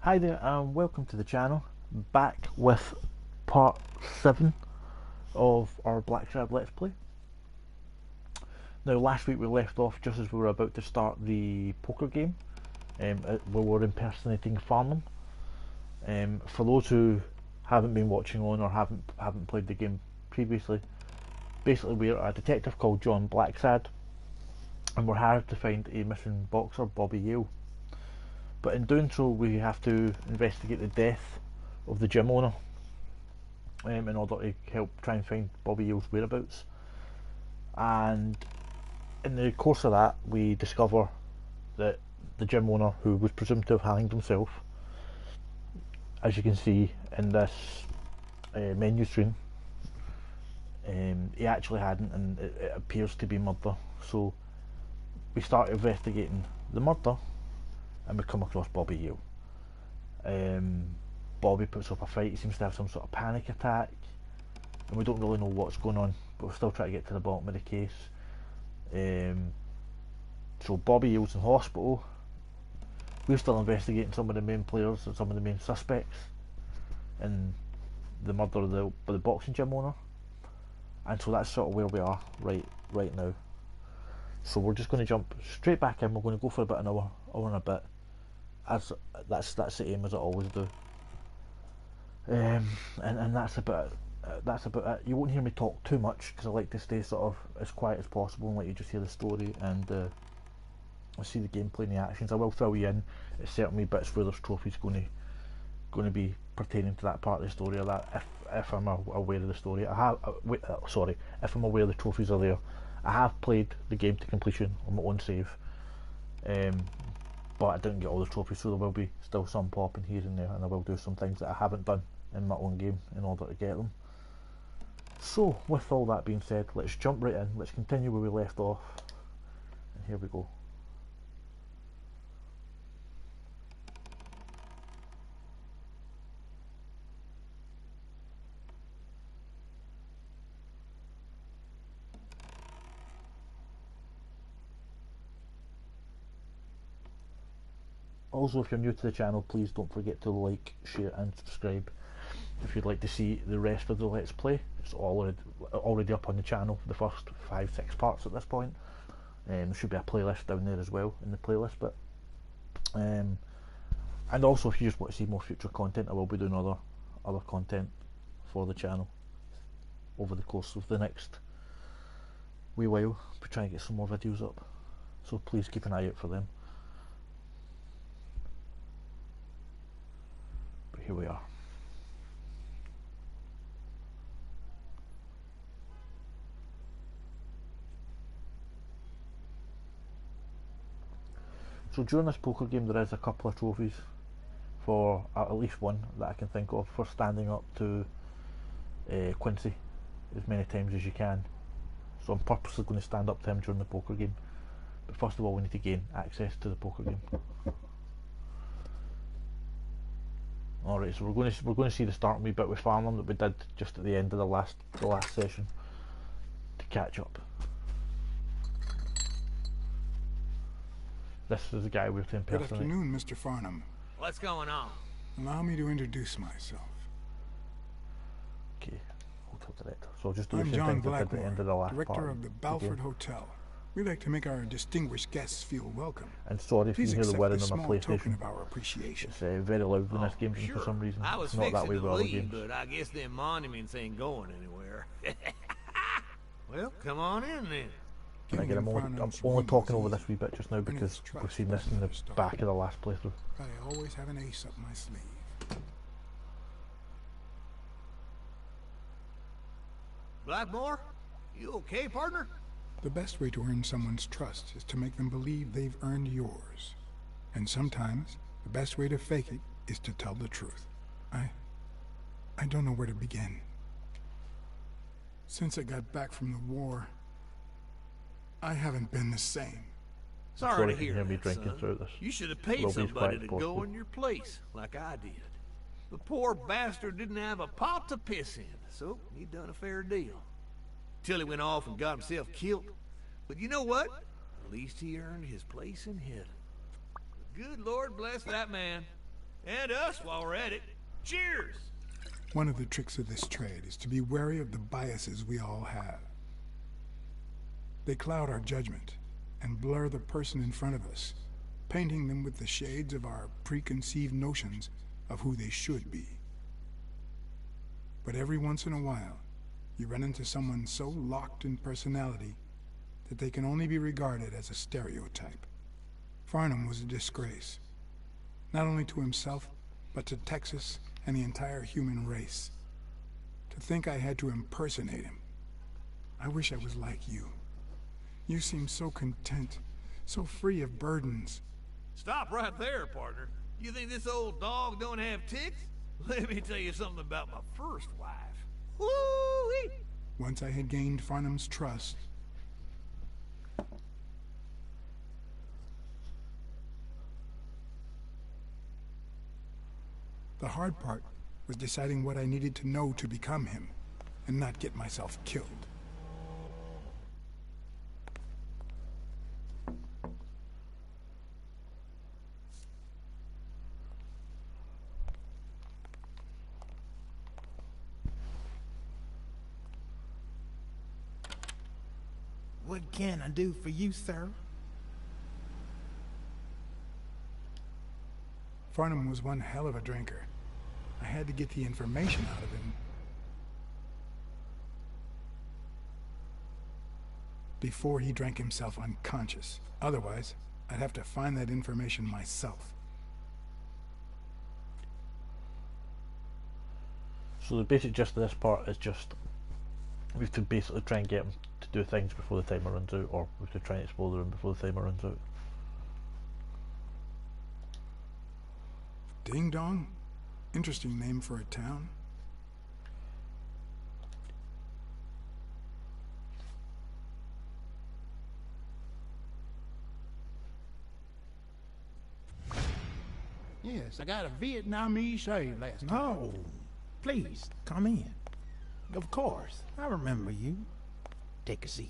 Hi there and welcome to the channel, back with part 7 of our Blacksad Let's Play. Now last week we left off just as we were about to start the poker game where we were impersonating Farnham. For those who haven't been watching on or haven't played the game previously, basically we're a detective called John Blacksad and we're hired to find a missing boxer, Bobby Yale. But in doing so, we have to investigate the death of the gym owner in order to help try and find Bobby Yale's whereabouts. And in the course of that, we discover that the gym owner, who was presumed to have hanged himself, as you can see in this menu screen, he actually hadn't, and it appears to be murder. So we start investigating the murder and we come across Bobby Yale. Bobby puts up a fight. He seems to have some sort of panic attack and we don't really know what's going on, but we're still trying to get to the bottom of the case. So Bobby Yale's in hospital. We're still investigating some of the main players and some of the main suspects in the murder of the boxing gym owner, and so that's sort of where we are right now. So we're just going to jump straight back in. We're going to go for about an hour and a bit, as that's the aim, as I always do. And that's about it. You won't hear me talk too much because I like to stay sort of as quiet as possible and let you just hear the story and see the gameplay and the actions. I will fill you in at certain wee bits where there's trophies going to be pertaining to that part of the story, or that if I'm aware of the story. If I'm aware the trophies are there. I have played the game to completion on my own save, but I didn't get all the trophies, so there will be still some popping here and there, and I will do some things that I haven't done in my own game in order to get them. So with all that being said, let's jump right in, let's continue where we left off, and here we go. Also, if you're new to the channel, please don't forget to like, share and subscribe. If you'd like to see the rest of the Let's Play, it's already up on the channel, the first 5-6 parts at this point. There should be a playlist down there as well in the playlist bit. And also, if you just want to see more future content, I will be doing other content for the channel over the course of the next wee while. We'll try and get some more videos up, so please keep an eye out for them. Here we are. So during this poker game there is a couple of trophies, for at least one that I can think of, for standing up to Quincy as many times as you can. So I'm purposely going to stand up to him during the poker game, but first of all we need to gain access to the poker game. Alright, so we're going to see the starting wee bit with Farnham that we did just at the end of the last session to catch up. This is the guy we're to impersonate. Good afternoon, Mr. Farnham. What's going on? Allow me to introduce myself. Okay, hotel director. So I'll just do I'm the same John thing at the end of the last director part of the Balford Hotel. We like to make our distinguished guests feel welcome. And sorry if you hear the whirring on my PlayStation. Of our appreciation. It's very loud when this game's Sure. for some reason. I was it's not that way with other leave, games. but I guess them monuments ain't going anywhere. Well, come on in then. And again, I'm only talking over this wee bit just now because we've seen this in the back of the last playthrough. But I always have an ace up my sleeve. Blackmore, you okay, partner? The best way to earn someone's trust is to make them believe they've earned yours. And sometimes, the best way to fake it is to tell the truth. I don't know where to begin. Since I got back from the war, I haven't been the same. Sorry to hear me that, drinking son. through this. You should have paid somebody to go in your place, like I did. The poor bastard didn't have a pot to piss in, so he done a fair deal. Till he went off and got himself killed. But you know what? At least he earned his place in heaven. Good Lord bless that man. And us while we're at it. Cheers! One of the tricks of this trade is to be wary of the biases we all have. They cloud our judgment and blur the person in front of us, painting them with the shades of our preconceived notions of who they should be. But every once in a while, you run into someone so locked in personality that they can only be regarded as a stereotype. Farnham was a disgrace, not only to himself, but to Texas and the entire human race. To think I had to impersonate him. I wish I was like you. You seem so content, so free of burdens. Stop right there, partner. You think this old dog don't have ticks? Let me tell you something about my first wife. Woo-wee! Once I had gained Farnham's trust, the hard part was deciding what I needed to know to become him, and not get myself killed. What can I do for you, sir? Farnham was one hell of a drinker. I had to get the information out of him before he drank himself unconscious. Otherwise, I'd have to find that information myself. So the basic gist of this part is just we have to basically try and get him to do things before the timer runs out, or we have to try and explore the room before the timer runs out. Ding Dong? Interesting name for a town. Yes, I got a Vietnamese shave last time. Oh, please, come in. Of course, I remember you. Take a seat.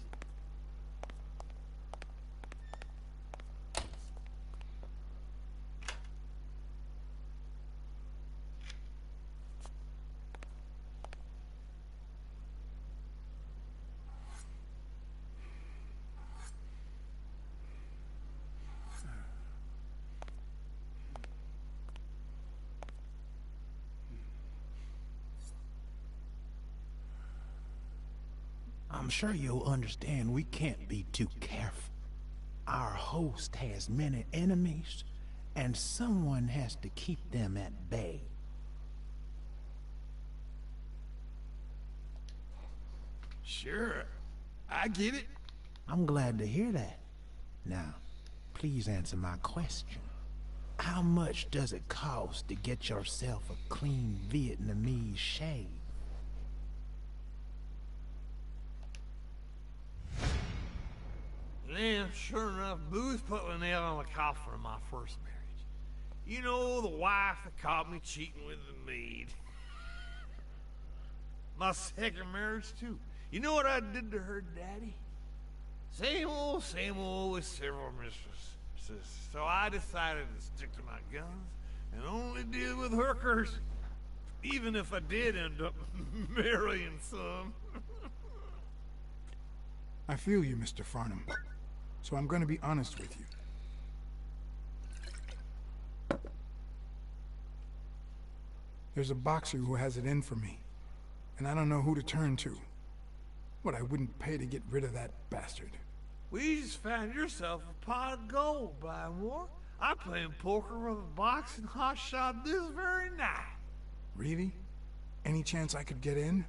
I'm sure you'll understand we can't be too careful. Our host has many enemies, and someone has to keep them at bay. Sure, I get it. I'm glad to hear that. Now, please answer my question. How much does it cost to get yourself a clean Vietnamese shave? Yeah, sure enough, Booth put the nail on the coffin of my first marriage. You know, the wife that caught me cheating with the maid. My second marriage, too. You know what I did to her daddy? Same old with several mistresses. So I decided to stick to my guns and only deal with hookers. Even if I did end up marrying some. I feel you, Mr. Farnham. So I'm going to be honest with you. There's a boxer who has it in for me, and I don't know who to turn to. What I wouldn't pay to get rid of that bastard. We just found yourself a pot of gold, Bymore. I'm playing poker with a boxing hotshot this very night. Really? Any chance I could get in?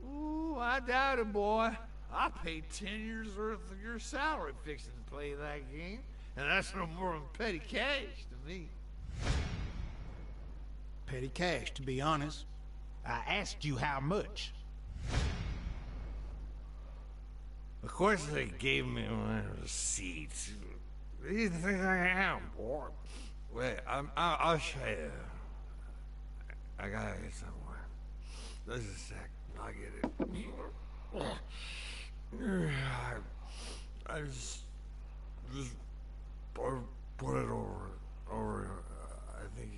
Ooh, I doubt it, boy. I paid 10 years worth of your salary fixing to play that game, and that's no more than petty cash to me. Petty cash, to be honest. I asked you how much. Of course they gave me my receipts. What do you think I am, boy? Wait, I'll show you. I gotta get somewhere. Just a sec. I'll get it. I just put it over. I think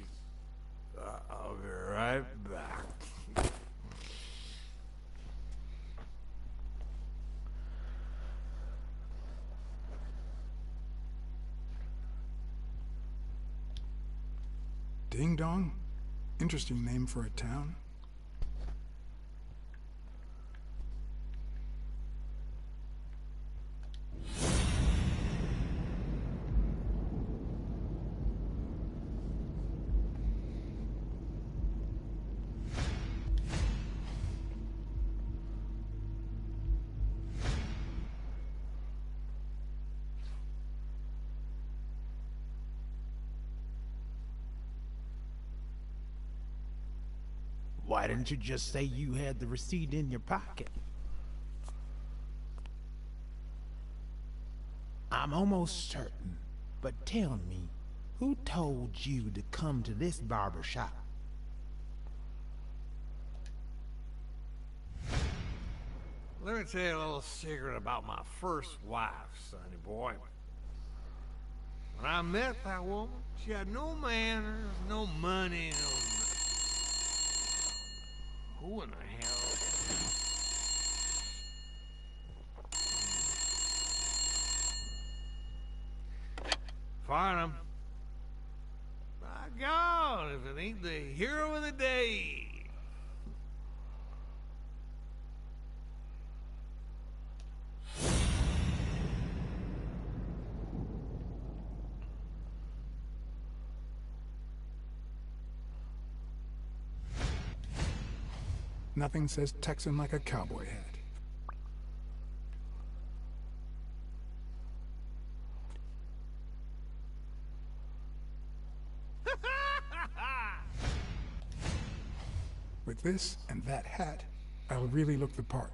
Ding Dong? Interesting name for a town. Why didn't you just say you had the receipt in your pocket? I'm almost certain, but tell me, who told you to come to this barber shop? Let me tell you a little secret about my first wife, sonny boy. When I met that woman, she had no manners, no money, no... Who in the hell? Farnham. My God, if it ain't the hero of the day. Nothing says Texan like a cowboy hat. With this and that hat, I'll really look the part.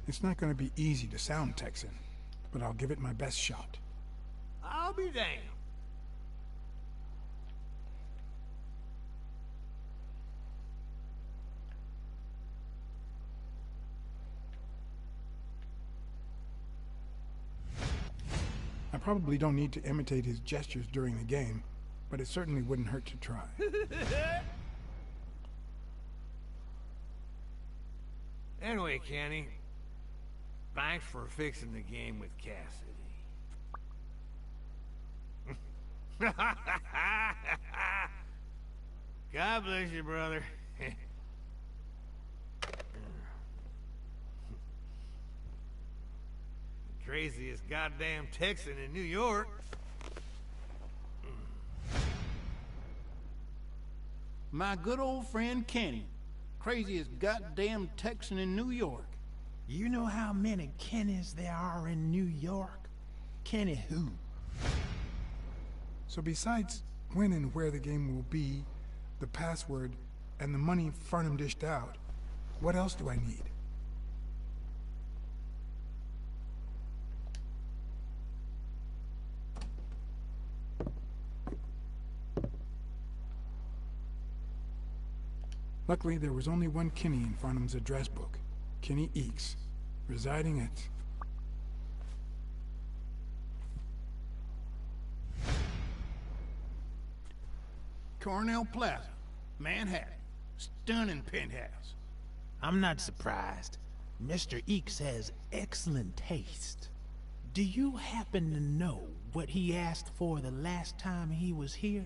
It's not going to be easy to sound Texan, but I'll give it my best shot. I'll be damned. I probably don't need to imitate his gestures during the game, but it certainly wouldn't hurt to try. Anyway, Kenny, thanks for fixing the game with Cassidy. God bless you, brother. Craziest goddamn Texan in New York. My good old friend Kenny. Craziest goddamn Texan in New York. You know how many Kennys there are in New York? Kenny who? So besides when and where the game will be, the password, and the money Farnham dished out, what else do I need? Luckily, there was only one Kinney in Farnham's address book. Kinney Eakes, residing at... Cornell Plaza, Manhattan. Stunning penthouse. I'm not surprised. Mr. Eakes has excellent taste. Do you happen to know what he asked for the last time he was here?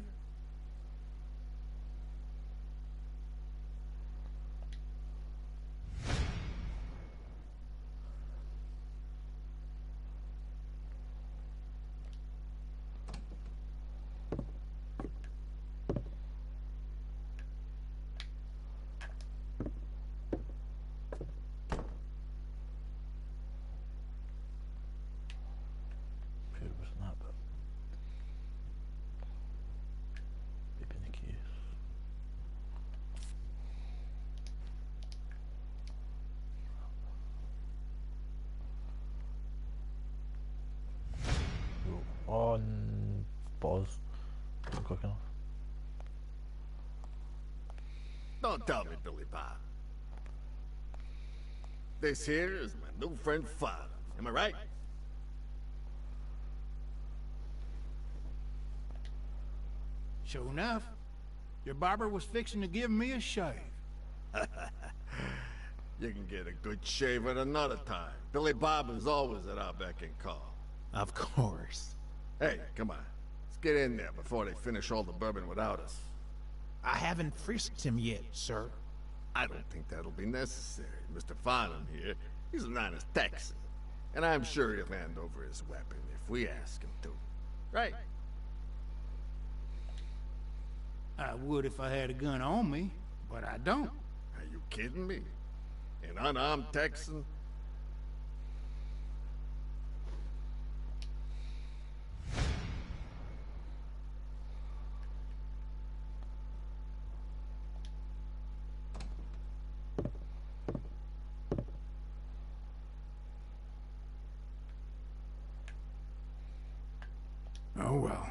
On pause. Not quick enough. Don't tell me, Billy Bob. This here is my new friend Father. Am I right? Sure enough, your barber was fixing to give me a shave. You can get a good shave at another time. Billy Bob is always at our beck and call. Of course. Hey, come on. Let's get in there before they finish all the bourbon without us. I haven't frisked him yet, sir. I don't think that'll be necessary. Mr. Farnham here, he's an honest Texan. And I'm sure he'll hand over his weapon if we ask him to. Right? I would if I had a gun on me, but I don't. Are you kidding me? An unarmed Texan? Oh well.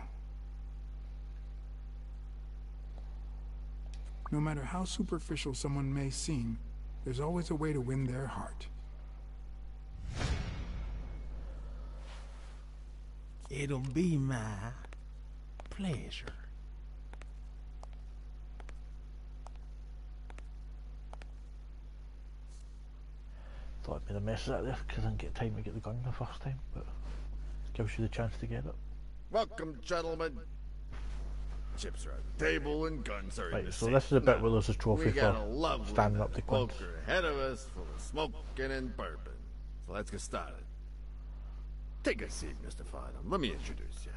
No matter how superficial someone may seem, there's always a way to win their heart. It'll be my pleasure. Thought I made a mess of that there because I didn't get time to get the gun the first time, but it gives you the chance to get it. Welcome, gentlemen. Chips are on the table and guns are in Right, the so safe. this is the bit where there's a trophy We got a for lovely standing night up to of Quince. poker ahead of us, full of smoking and bourbon. So let's get started. Take a seat, Mr. Farnham. Let me introduce you.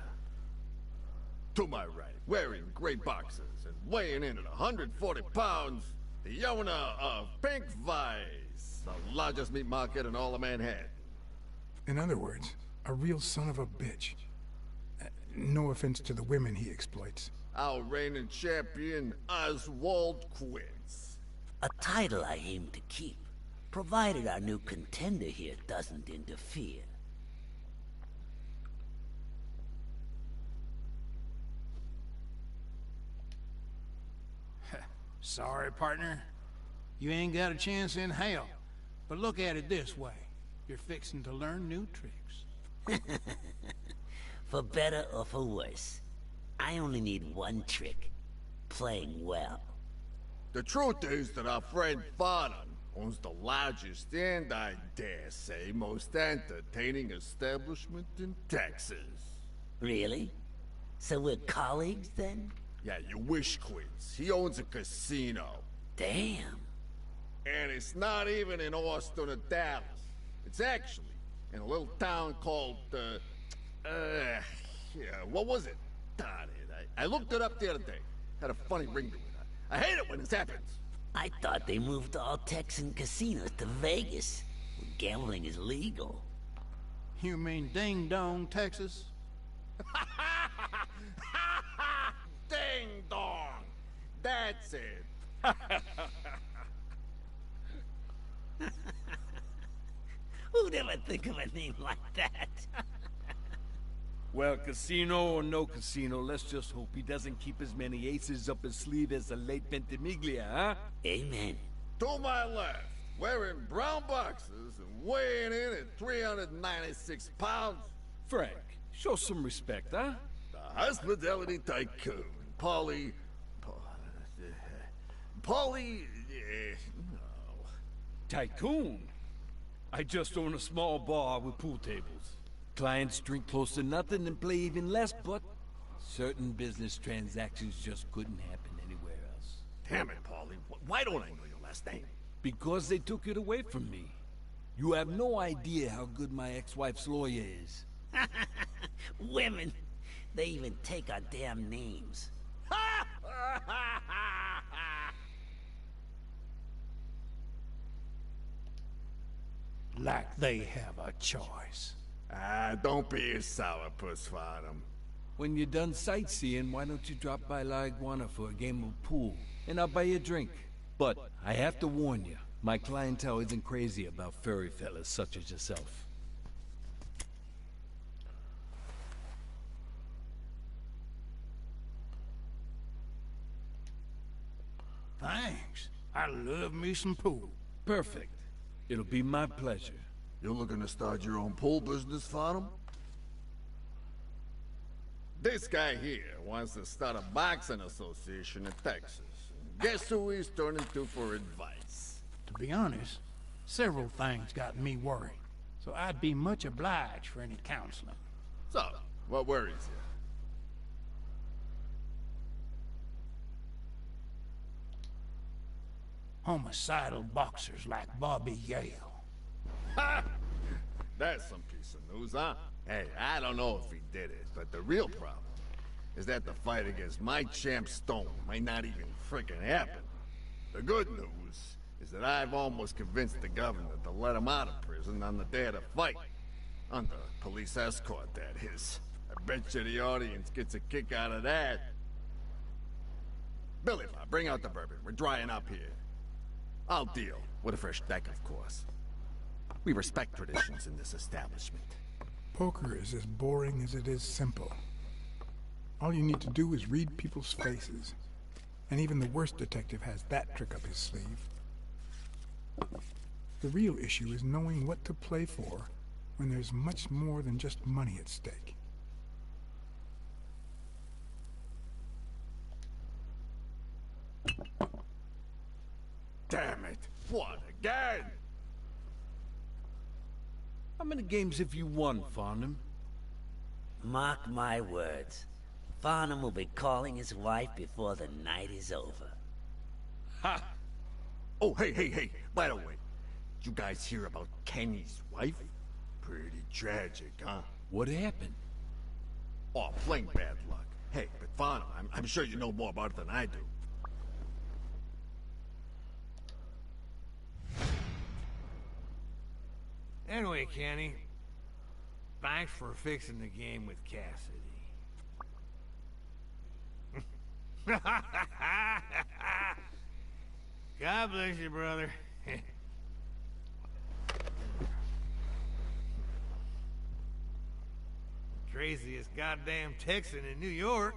To my right, wearing gray boxers and weighing in at 140 pounds, the owner of Pink Vice, the largest meat market in all of Manhattan. In other words, a real son of a bitch. No offense to the women he exploits. Our reigning champion, Oswald Quince. A title I aim to keep, provided our new contender here doesn't interfere. Sorry, partner. You ain't got a chance in hell. But look at it this way. You're fixing to learn new tricks. For better or for worse, I only need one trick. Playing well. The truth is that our friend Farnham owns the largest and, I dare say, most entertaining establishment in Texas. Really? So we're colleagues then? Yeah, you wish, Quince. He owns a casino. Damn. And it's not even in Austin or Dallas. It's actually in a little town called, what was it? Darn it. I looked it up the other day. Had a funny ring to it. I hate it when this happens. I thought they moved all Texan casinos to Vegas, where gambling is legal. You mean Ding Dong, Texas? Ding dong! That's it. Who'd ever think of a name like that? Well, casino or no casino, let's just hope he doesn't keep as many aces up his sleeve as the late Ventimiglia, huh? Amen. To my left, wearing brown boxers and weighing in at 396 pounds, Frank, show some respect, huh? the hospitality tycoon, Paulie... no. Tycoon. I just own a small bar with pool tables. Clients drink close to nothing and play even less, but certain business transactions just couldn't happen anywhere else. Damn it, Paulie. Why don't I know your last name? Because they took it away from me. You have no idea how good my ex-wife's lawyer is. Women, they even take our damn names. Like they have a choice. Don't be a sourpuss, Farnham. When you're done sightseeing, why don't you drop by La Iguana for a game of pool, and I'll buy you a drink. But I have to warn you, my clientele isn't crazy about furry fellas such as yourself. Thanks. I love me some pool. Perfect. It'll be my pleasure. You're looking to start your own pool business, Farnham? This guy here wants to start a boxing association in Texas. Guess who he's turning to for advice? To be honest, several things got me worried, so I'd be much obliged for any counseling. So, what worries you? Homicidal boxers like Bobby Yale. Ha! That's some piece of news, huh? Hey, I don't know if he did it, but the real problem is that the fight against my champ Stone might not even frickin' happen. The good news is that I've almost convinced the governor to let him out of prison on the day of the fight. Under police escort, that is. I bet you the audience gets a kick out of that. Billy Bob, bring out the bourbon. We're drying up here. I'll deal with a fresh deck, of course. We respect traditions in this establishment. Poker is as boring as it is simple. All you need to do is read people's faces. And even the worst detective has that trick up his sleeve. The real issue is knowing what to play for when there's much more than just money at stake. Damn it! What, again? How many games have you won, Farnham? Mark my words. Farnham will be calling his wife before the night is over. Ha! Oh, hey. By the way, did you guys hear about Kenny's wife? Pretty tragic, huh? What happened? Oh, plain bad luck. Hey, but Farnham, I'm sure you know more about it than I do. Anyway, Kenny, thanks for fixing the game with Cassidy. God bless you, brother. Craziest goddamn Texan in New York.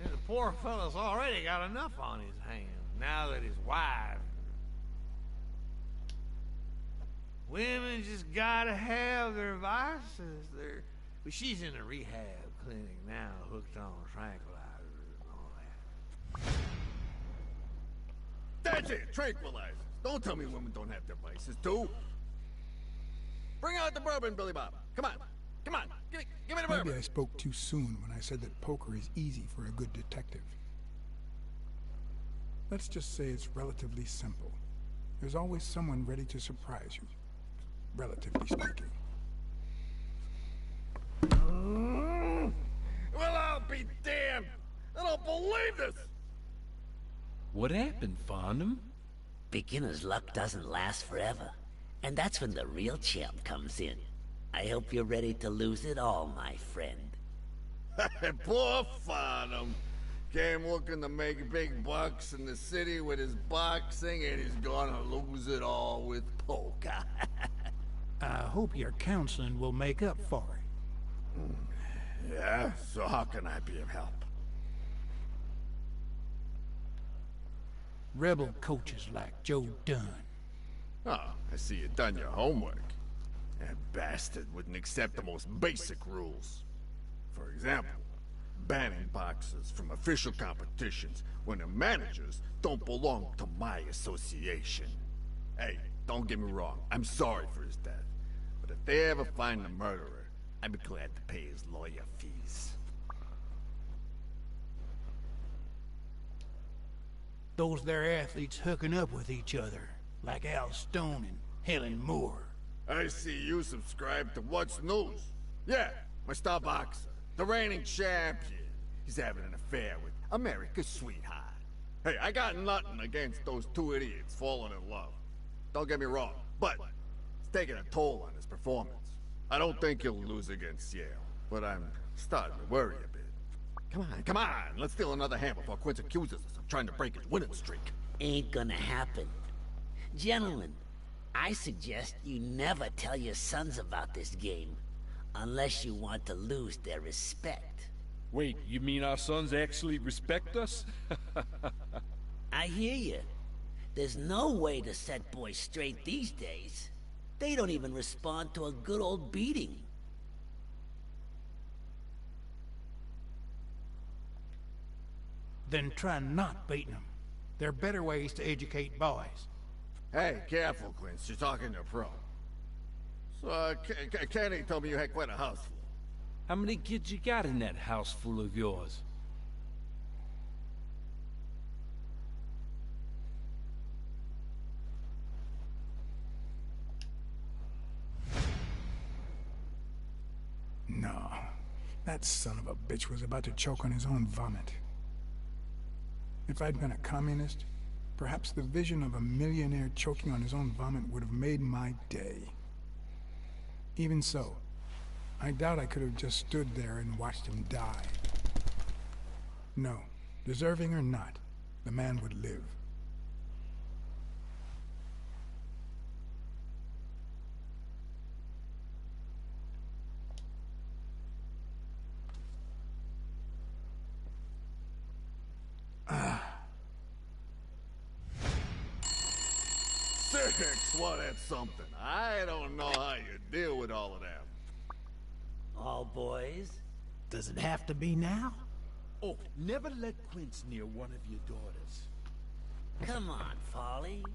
And the poor fella's already got enough on his hands now that his wife... Women just gotta have their vices. But she's in a rehab clinic now, hooked on tranquilizers and all that. That's it, tranquilizers. Don't tell me women don't have their vices, too. Bring out the bourbon, Billy Bob. Come on. Give me the bourbon. Maybe I spoke too soon when I said that poker is easy for a good detective. Let's just say it's relatively simple. There's always someone ready to surprise you, relatively speaking. Well, I'll be damned! I don't believe this! What happened, Farnham? Beginner's luck doesn't last forever, and that's when the real champ comes in. I hope you're ready to lose it all, my friend. Poor Farnham. Came looking to make big bucks in the city with his boxing, and he's gonna lose it all with poker. I hope your counseling will make up for it. Yeah? So how can I be of help? Rebel coaches like Joe Dunn. Oh, I see you done your homework. That bastard wouldn't accept the most basic rules. For example, banning boxers from official competitions when the managers don't belong to my association. Hey, don't get me wrong, I'm sorry for his death. But if they ever find the murderer, I'd be glad to pay his lawyer fees. Those there athletes hooking up with each other, like Al Stone and Helen Moore. I see you subscribe to What's News. Yeah, my star boxer, the reigning champion. He's having an affair with America's sweetheart. Hey, I got nothing against those two idiots falling in love. Don't get me wrong, but it's taking a toll on his performance. I don't think he'll lose against Yale, but I'm starting to worry a bit. Come on, let's steal another hand before Quince accuses us of trying to break his winning streak. Ain't gonna happen. Gentlemen, I suggest you never tell your sons about this game, unless you want to lose their respect. Wait, you mean our sons actually respect us? I hear you. There's no way to set boys straight these days. They don't even respond to a good old beating. then try not beating them. There are better ways to educate boys. Hey, careful, Quince. You're talking to a pro. So, Kenny told me you had quite a house full. How many kids you got in that house full of yours? No. That son of a bitch was about to choke on his own vomit. If I'd been a communist, perhaps the vision of a millionaire choking on his own vomit would have made my day. Even so, I doubt I could have just stood there and watched him die. No, deserving or not, the man would live. Six, well, that's something. I don't know how you deal with all of that. All boys? Does it have to be now? Oh, never let Quince near one of your daughters. Come on, Folly.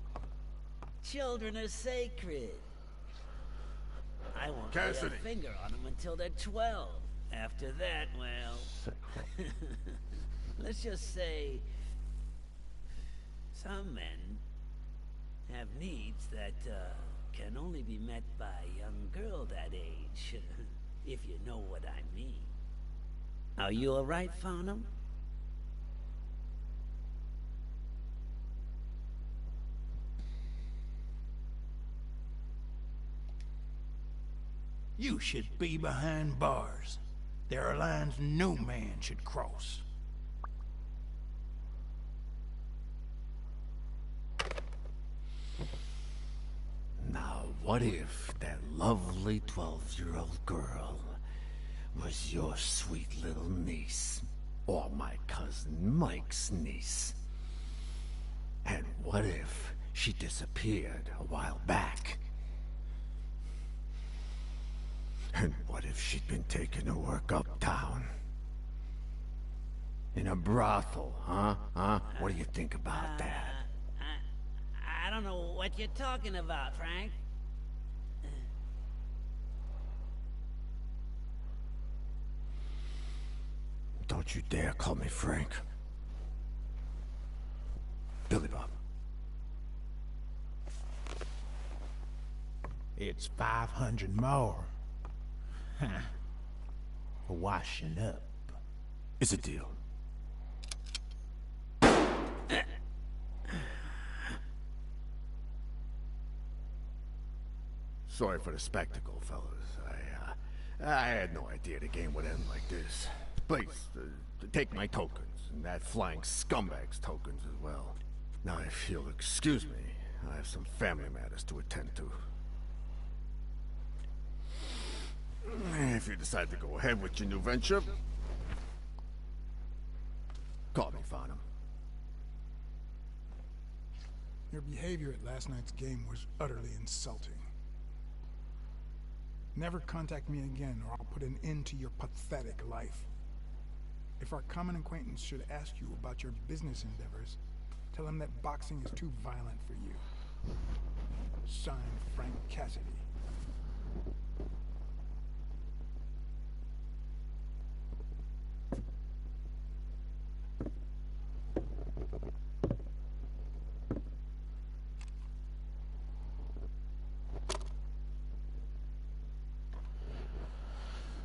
Children are sacred. I won't lay a Cassidy. finger on them until they're 12. After that, well... let's just say... some men have needs that can only be met by a young girl that age, if you know what I mean. Are you all right, Farnham? You should be behind bars. There are lines no man should cross. Now, what if that lovely 12-year-old girl was your sweet little niece, or my cousin Mike's niece? And what if she disappeared a while back? And what if she'd been taken to work uptown? In a brothel, huh? What do you think about that? I don't know what you're talking about, Frank. Don't you dare call me Frank. Billy Bob. It's 500 more. For washing up. It's a deal. Sorry for the spectacle, fellas. I had no idea the game would end like this. Please, take my tokens, and that flying scumbag's tokens as well. Now, if you'll excuse me, I have some family matters to attend to. If you decide to go ahead with your new venture, call me, Farnham. Your behavior at last night's game was utterly insulting. Never contact me again, or I'll put an end to your pathetic life. If our common acquaintance should ask you about your business endeavors, tell him that boxing is too violent for you. Signed, Frank Cassidy.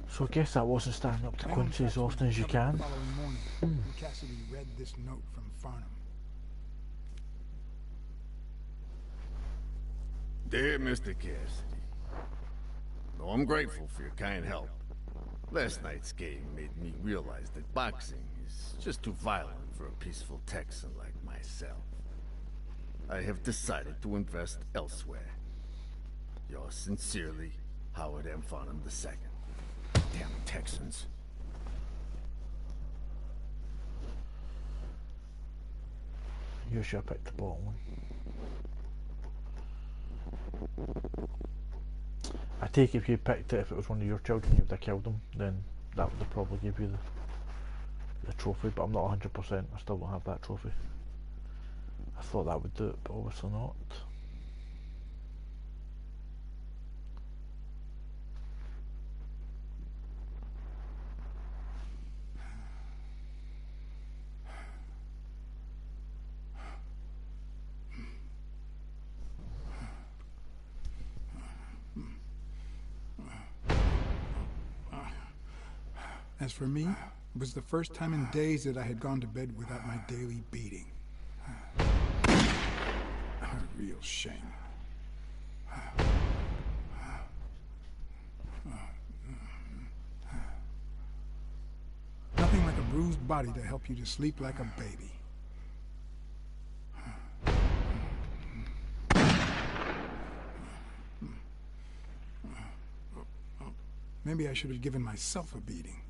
So I guess that wasn't standing up to Quincy as often as you can. The following morning, when Cassidy read this note from Farnham. Dear Mr. Cassidy, though I'm grateful for your kind help, last night's game made me realize that boxing is just too violent for a peaceful Texan like myself. I have decided to invest elsewhere. Yours sincerely, Howard M. Farnham II. Damn Texans. You should have picked the bottom one. I take it if you picked it, if it was one of your children, you would have killed them, then that would have probably give you the trophy, but I'm not 100%. I still don't have that trophy. I thought that would do it, but obviously not. As for me, it was the first time in days that I had gone to bed without my daily beating. A real shame. Nothing like a bruised body to help you to sleep like a baby. Maybe I should have given myself a beating.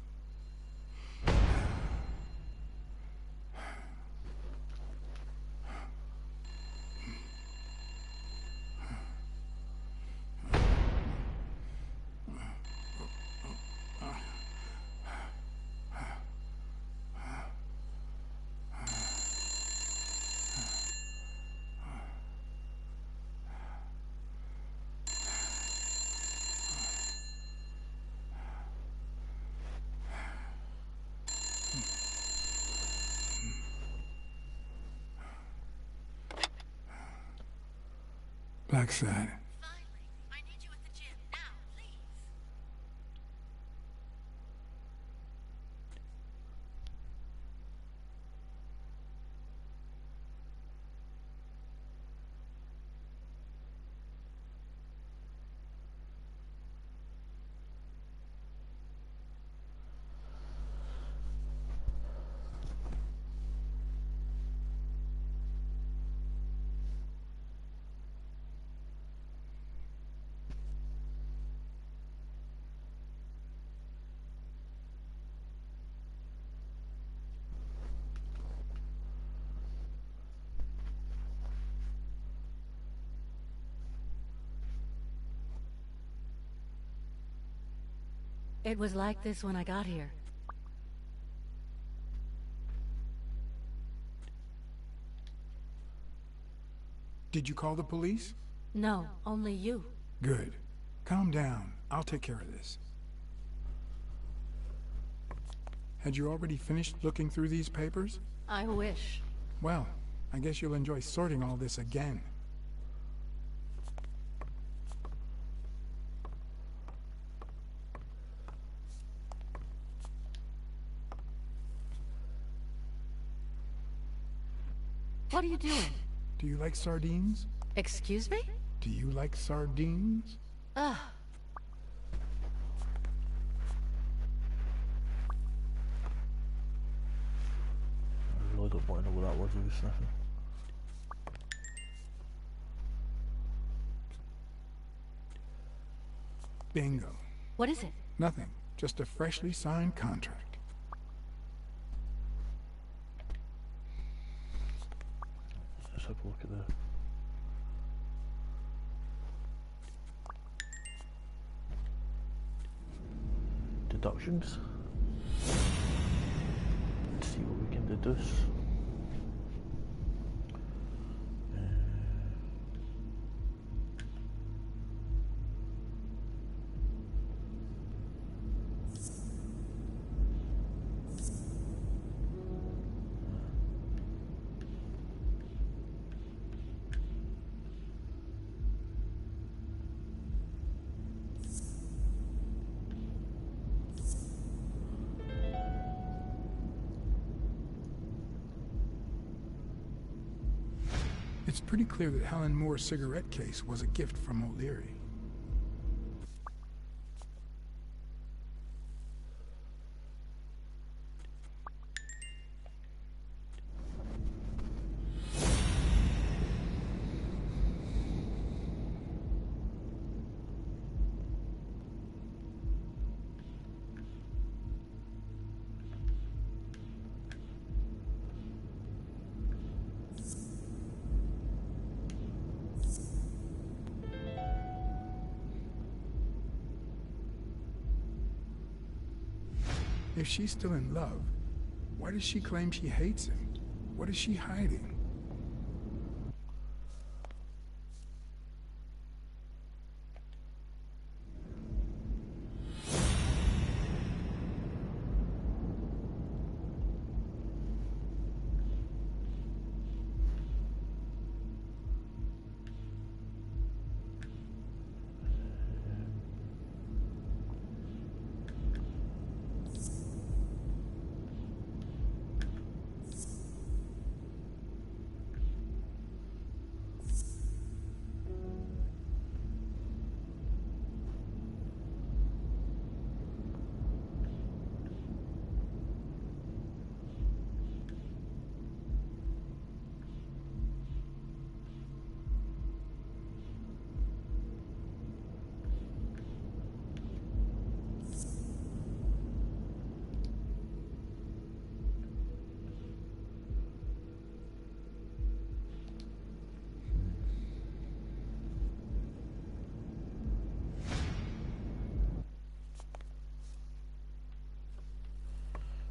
Blacksad. Finally, I need you at the gym now, please. It was like this when I got here. Did you call the police? No, only you. Good. Calm down. I'll take care of this. Had you already finished looking through these papers? I wish. Well, I guess you'll enjoy sorting all this again. What are you doing? Do you like sardines? Excuse me? Do you like sardines? Ugh. I really don't want to know what that was he was sniffing. Bingo. What is it? Nothing. Just a freshly signed contract. Let's have a look at the deductions. Let's see what we can deduce. It's pretty clear that Helen Moore's cigarette case was a gift from O'Leary. If she's still in love, Why does she claim she hates him? What is she hiding?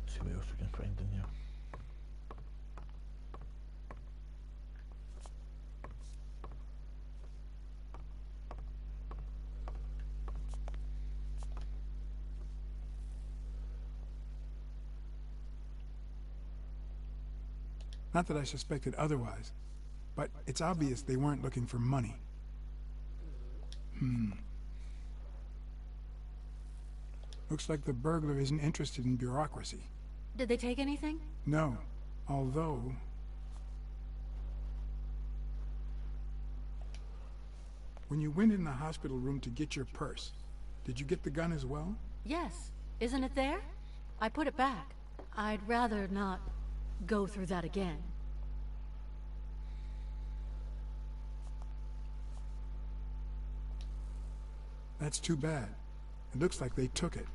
See what else we can find in here. Not that I suspected otherwise, but it's obvious they weren't looking for money. Looks like the burglar isn't interested in bureaucracy. Did they take anything? No, although... When you went in the hospital room to get your purse, did you get the gun as well? Yes. Isn't it there? I put it back. I'd rather not go through that again. That's too bad. It looks like they took it.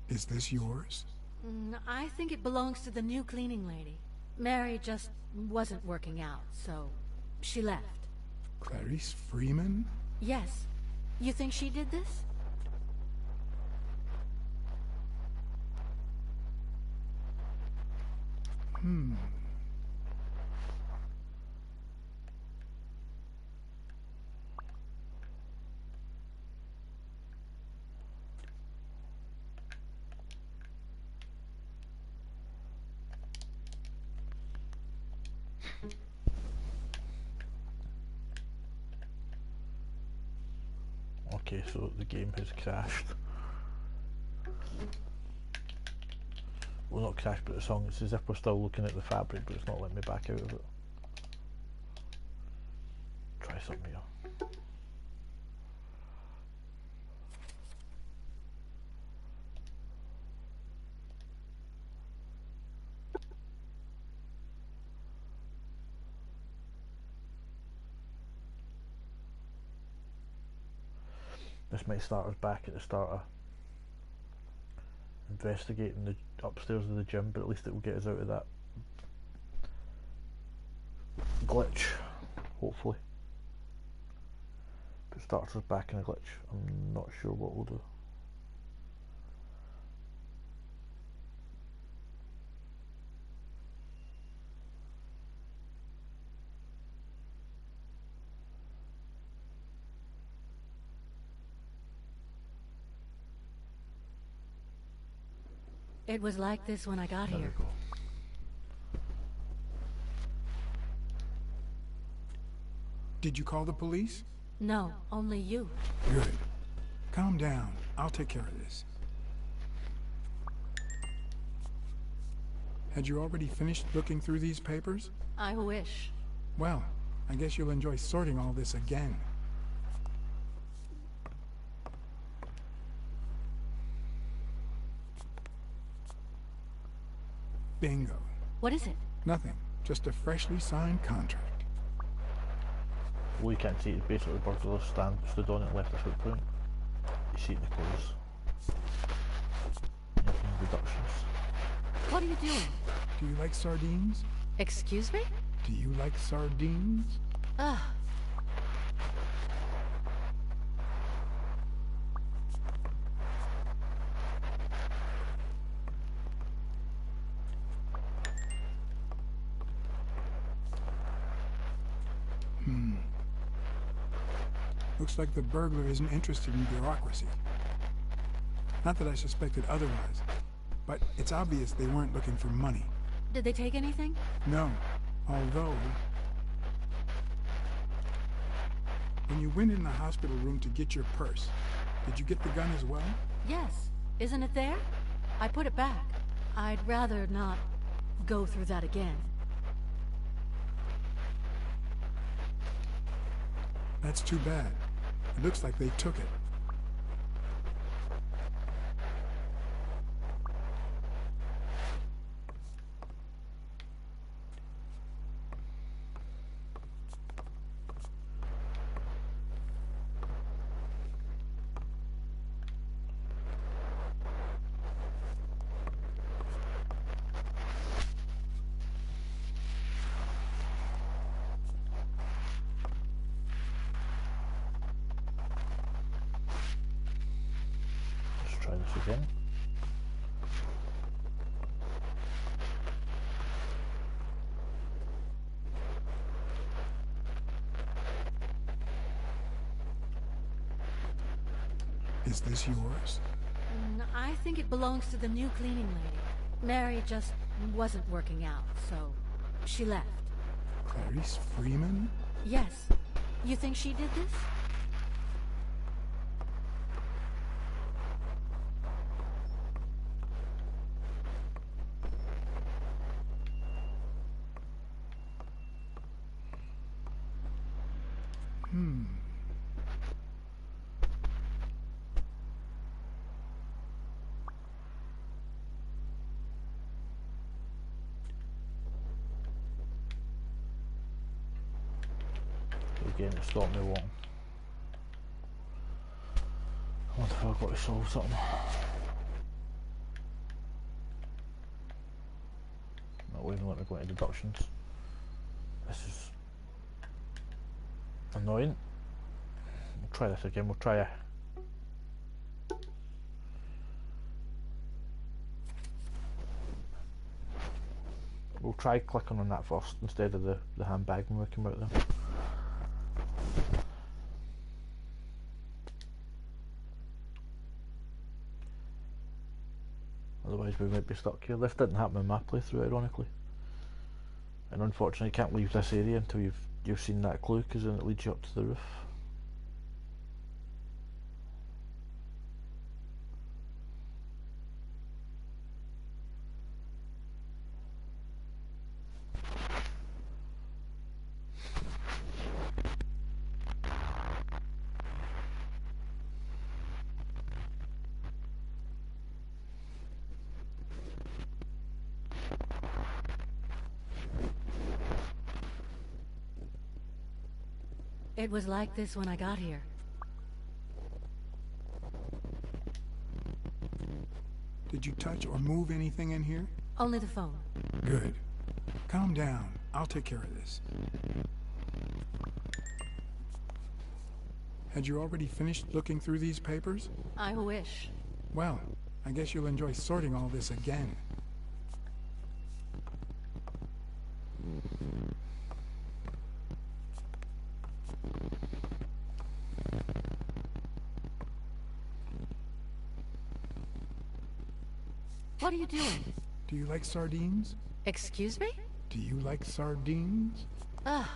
Is this yours? I think it belongs to the new cleaning lady. Mary just wasn't working out, so she left. Clarice Freeman? Yes. You think she did this? Okay, so the game has crashed. Well, not crashed, but the song, it's as if we're still looking at the fabric, but it's not letting me back out of it. Try something here. This might start us back at the start of investigating the upstairs of the gym, but at least it will get us out of that glitch, hopefully. If it starts us back in a glitch, I'm not sure what we'll do. It was like this when I got There here. we go. Did you call the police? No, only you. Good. Calm down. I'll take care of this. Had you already finished looking through these papers? I wish. Well, I guess you'll enjoy sorting all this again. Bingo. What is it? Nothing. Just a freshly signed contract. Well, you can't see it. Basically, the burglar stood on it and left a footprint. You see it in the clothes. Making reductions. What are you doing? Do you like sardines? Excuse me? Do you like sardines? Ugh. Looks like the burglar isn't interested in bureaucracy. Not that I suspected otherwise, but it's obvious they weren't looking for money. Did they take anything? No, although... When you went in the hospital room to get your purse, did you get the gun as well? Yes. Isn't it there? I put it back. I'd rather not go through that again. That's too bad. It looks like they took it. Try this again. Is this yours? I think it belongs to the new cleaning lady. Mary just wasn't working out, so she left. Clarice Freeman? Yes. You think she did this? Again, it stopped me walking. I wonder if I've got to solve something. Not even let me go into deductions. This is annoying. We'll try this again. We'll try it. We'll try clicking on that first instead of the handbag when we come out there. Otherwise we might be stuck here. This didn't happen in my playthrough, ironically. And unfortunately you can't leave this area until you've seen that clue, because then it leads you up to the roof. It was like this when I got here. Did you touch or move anything in here? Only the phone. Good. Calm down. I'll take care of this. Had you already finished looking through these papers? I wish. Well, I guess you'll enjoy sorting all this again. What are you doing? Do you like sardines? Excuse me? Do you like sardines? Ugh.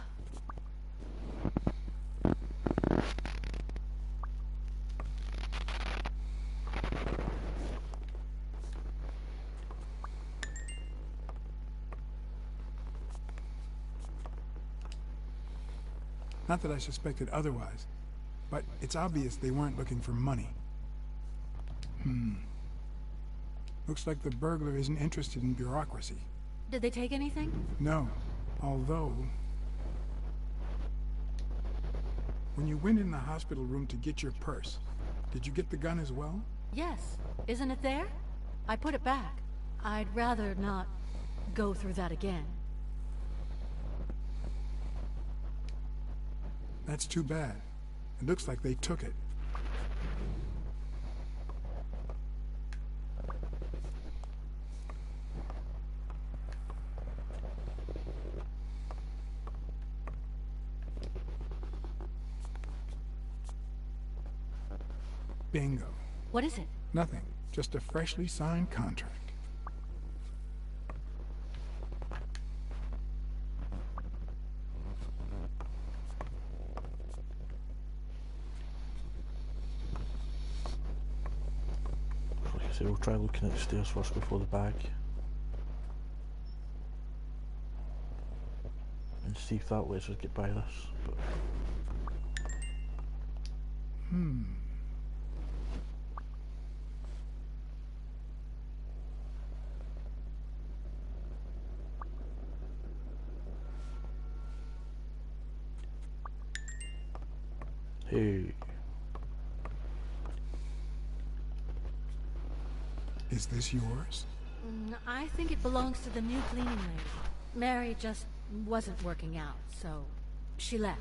Not that I suspected otherwise, but it's obvious they weren't looking for money. Looks like the burglar isn't interested in bureaucracy. Did they take anything? No, although... When you went in the hospital room to get your purse, did you get the gun as well? Yes. Isn't it there? I put it back. I'd rather not go through that again. That's too bad. It looks like they took it. Bingo. What is it? Nothing. Just a freshly signed contract. Like I say, we'll try looking at the stairs first before the bag. And see if that lets us get by this. But hey. Is this yours? I think it belongs to the new cleaning lady. Mary just wasn't working out, so she left.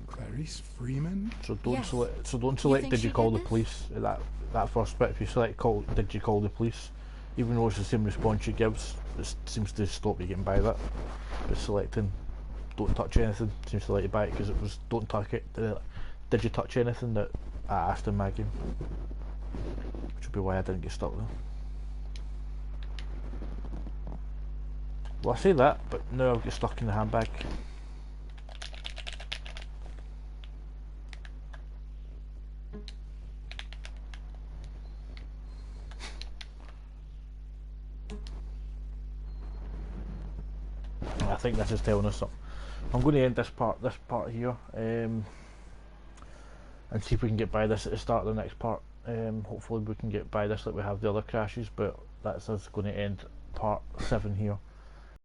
Clarice Freeman? So don't Yes. select. So don't You select. think Did you she call did the this? police? That first bit. If you select call, did you call the police? Even though it's the same response she gives, it seems to stop you getting by that. But selecting, don't touch anything, seems to let you by it because it was don't touch it. Did you touch anything that I asked in my game? Which would be why I didn't get stuck there. Well, I say that, but now I'll get stuck in the handbag. I think this is telling us something. I'm going to end this part here, and see if we can get by this at the start of the next part. Hopefully we can get by this like we have the other crashes, but that's us going to end part 7 here.